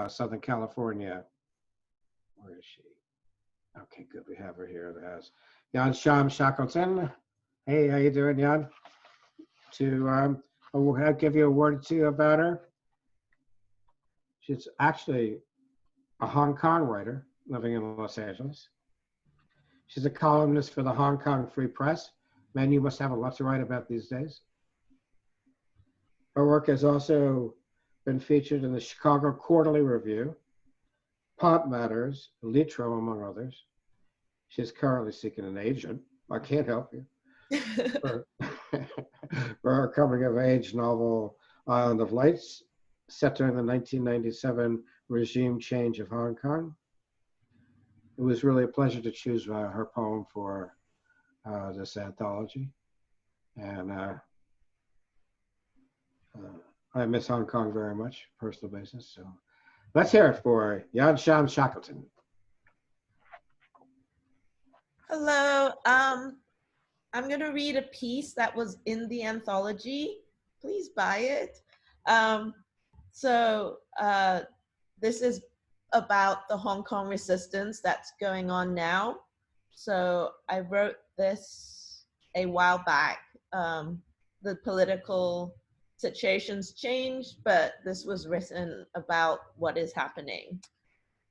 Southern California. Where is she? Okay, good. We have her here. It has Sham Shackleton. Hey, how you doing, Jan? I'll give you a word or two about her. She's actually a Hong Kong writer living in Los Angeles. She's a columnist for the Hong Kong Free Press. Man, you must have a lot to write about these days. Her work has also been featured in the Chicago Quarterly Review, Pop Matters, Litro, among others. She's currently seeking an agent. I can't help you. for, for her coming of age novel, Island of Lights, set during the 1997 regime change of Hong Kong. It was really a pleasure to choose her poem for this anthology. And I miss Hong Kong very much, personal basis. So let's hear it for Sham Shackleton. Hello. I'm going to read a piece that was in the anthology. Please buy it. This is about the Hong Kong resistance that's going on now. So I wrote this a while back. The political situations changed, but this was written about what is happening.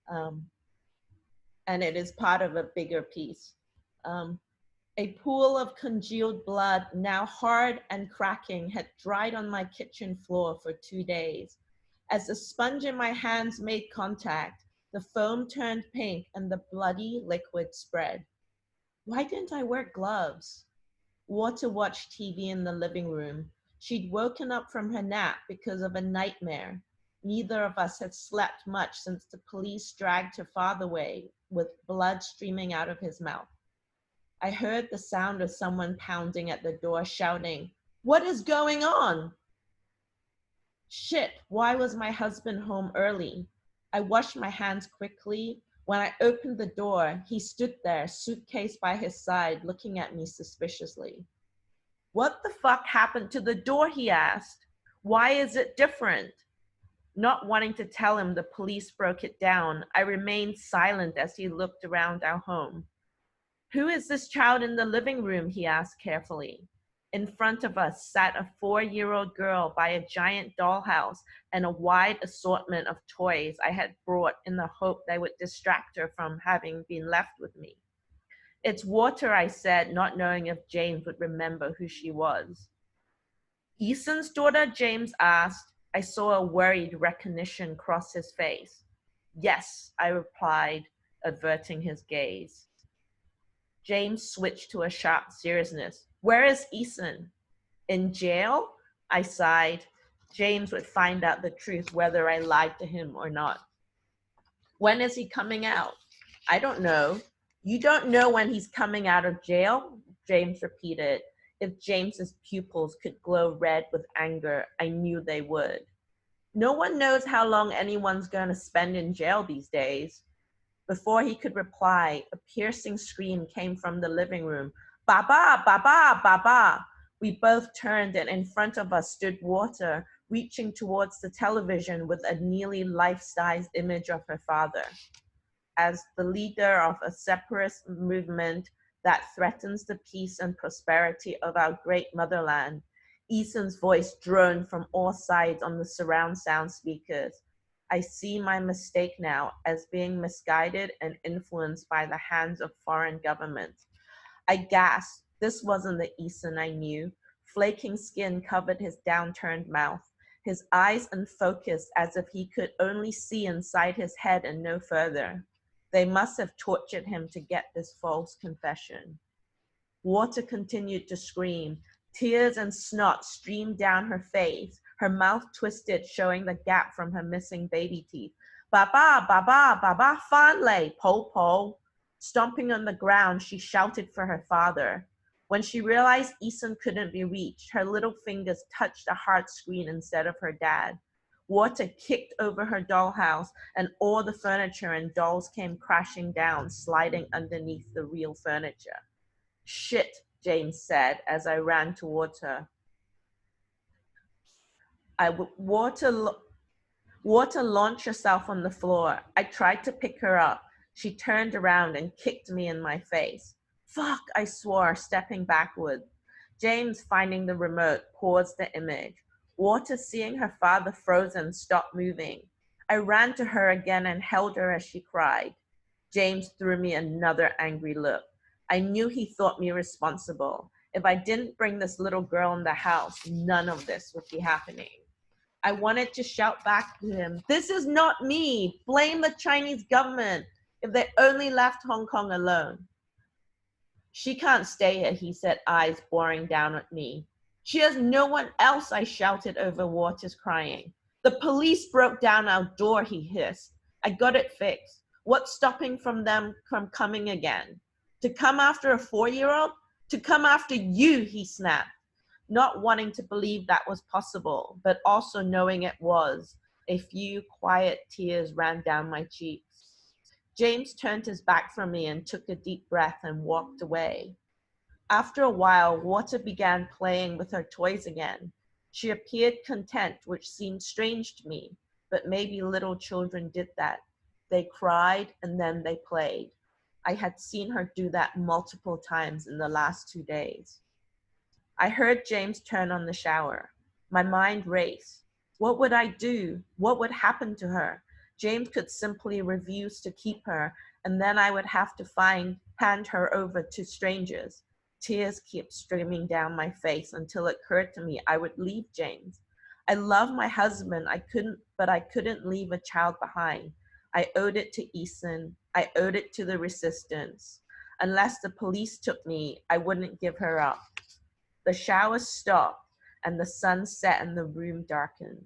And it is part of a bigger piece. A pool of congealed blood, now hard and cracking, had dried on my kitchen floor for 2 days. As the sponge in my hands made contact, the foam turned pink and the bloody liquid spread. Why didn't I wear gloves? Water watched TV in the living room. She'd woken up from her nap because of a nightmare. Neither of us had slept much since the police dragged her father away with blood streaming out of his mouth. I heard the sound of someone pounding at the door, shouting, "What is going on?" Shit, why was my husband home early? I washed my hands quickly. When I opened the door, he stood there, suitcase by his side, looking at me suspiciously. "What the fuck happened to the door?" he asked. "Why is it different?" Not wanting to tell him the police broke it down, I remained silent as he looked around our home. "Who is this child in the living room?" he asked carefully. In front of us sat a 4-year-old girl by a giant dollhouse and a wide assortment of toys I had brought in the hope they would distract her from having been left with me. "It's Water," I said, not knowing if James would remember who she was. "Eason's daughter?" James asked. I saw a worried recognition cross his face. "Yes," I replied, averting his gaze. James switched to a sharp seriousness. "Where is Eason?" "In jail?" I sighed. James would find out the truth whether I lied to him or not. "When is he coming out?" "I don't know." "You don't know when he's coming out of jail?" James repeated. If James's pupils could glow red with anger, I knew they would. "No one knows how long anyone's going to spend in jail these days." Before he could reply, a piercing scream came from the living room. "Baba, Baba, Baba!" We both turned, and in front of us stood Water, reaching towards the television with a nearly life-sized image of her father. As the leader of a separatist movement that threatens the peace and prosperity of our great motherland, Eason's voice droned from all sides on the surround sound speakers. I see my mistake now as being misguided and influenced by the hands of foreign governments. I gasped. This wasn't the Eason I knew. Flaking skin covered his downturned mouth, his eyes unfocused as if he could only see inside his head and no further. They must have tortured him to get this false confession. Water continued to scream. Tears and snot streamed down her face. Her mouth twisted, showing the gap from her missing baby teeth. "Baba, Baba, Baba, Fanley, Po Po." Stomping on the ground, she shouted for her father. When she realized Eason couldn't be reached, her little fingers touched a heart screen instead of her dad. Water kicked over her dollhouse, and all the furniture and dolls came crashing down, sliding underneath the real furniture. "Shit," James said as I ran towards her. Water launched herself on the floor. I tried to pick her up. She turned around and kicked me in my face. Fuck, I swore, stepping backward. James, finding the remote, paused the image. Water, seeing her father frozen, stopped moving. I ran to her again and held her as she cried. James threw me another angry look. I knew he thought me responsible. If I didn't bring this little girl in the house, none of this would be happening. I wanted to shout back to him, "This is not me! Blame the Chinese government! If they only left Hong Kong alone." "She can't stay here," he said, eyes boring down at me. "She has no one else," I shouted over Waters crying. "The police broke down our door," he hissed. "I got it fixed. What's stopping them from coming again? To come after a 4-year-old? To come after you," he snapped. Not wanting to believe that was possible, but also knowing it was, a few quiet tears ran down my cheeks. James turned his back from me and took a deep breath and walked away. After a while, Water began playing with her toys again. She appeared content, which seemed strange to me, but maybe little children did that. They cried and then they played. I had seen her do that multiple times in the last 2 days. I heard James turn on the shower. My mind raced. What would I do? What would happen to her? James could simply refuse to keep her, and then I would have to hand her over to strangers. Tears kept streaming down my face until it occurred to me I would leave James. I love my husband, but I couldn't leave a child behind. I owed it to Eason. I owed it to the resistance. Unless the police took me, I wouldn't give her up. The shower stopped and the sun set and the room darkened.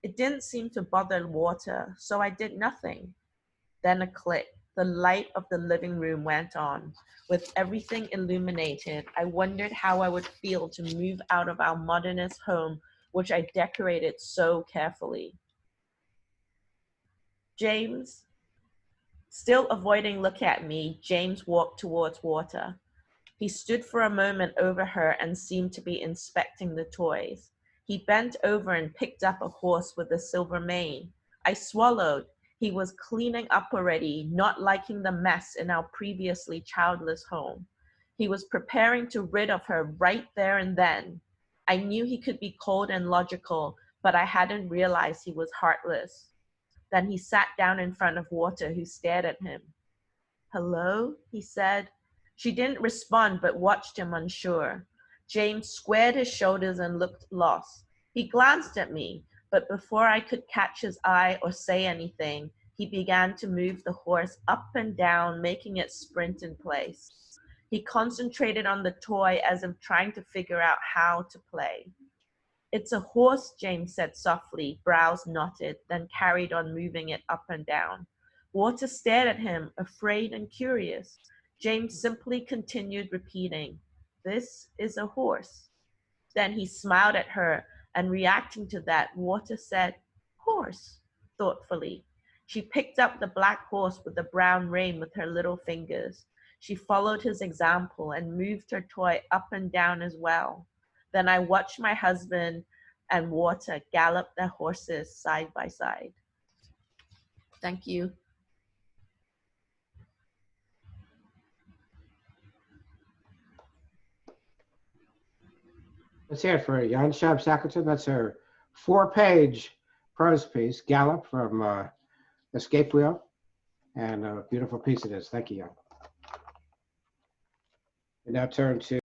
It didn't seem to bother Water, so I did nothing. Then a click. The light of the living room went on. With everything illuminated, I wondered how I would feel to move out of our modernist home, which I decorated so carefully. James, still avoiding look at me, James walked towards Water. He stood for a moment over her and seemed to be inspecting the toys. He bent over and picked up a horse with a silver mane. I swallowed. He was cleaning up already, not liking the mess in our previously childless home. He was preparing to rid of her right there and then. I knew he could be cold and logical, but I hadn't realized he was heartless. Then he sat down in front of Water, who stared at him. "Hello?" he said. She didn't respond, but watched him unsure. James squared his shoulders and looked lost. He glanced at me, but before I could catch his eye or say anything, he began to move the horse up and down, making it sprint in place. He concentrated on the toy as if trying to figure out how to play. "It's a horse," James said softly, brows knotted, then carried on moving it up and down. Water stared at him, afraid and curious. James simply continued repeating, "This is a horse." Then he smiled at her, and reacting to that, Water said, "Horse," thoughtfully. She picked up the black horse with the brown rein with her little fingers. She followed his example and moved her toy up and down as well. Then I watched my husband and Water gallop their horses side by side. Thank you. Let's hear it for Sham Shackleton. That's her 4-page prose piece, Gallop, from Escape Wheel. And a beautiful piece it is. Thank you, Jan. We now turn to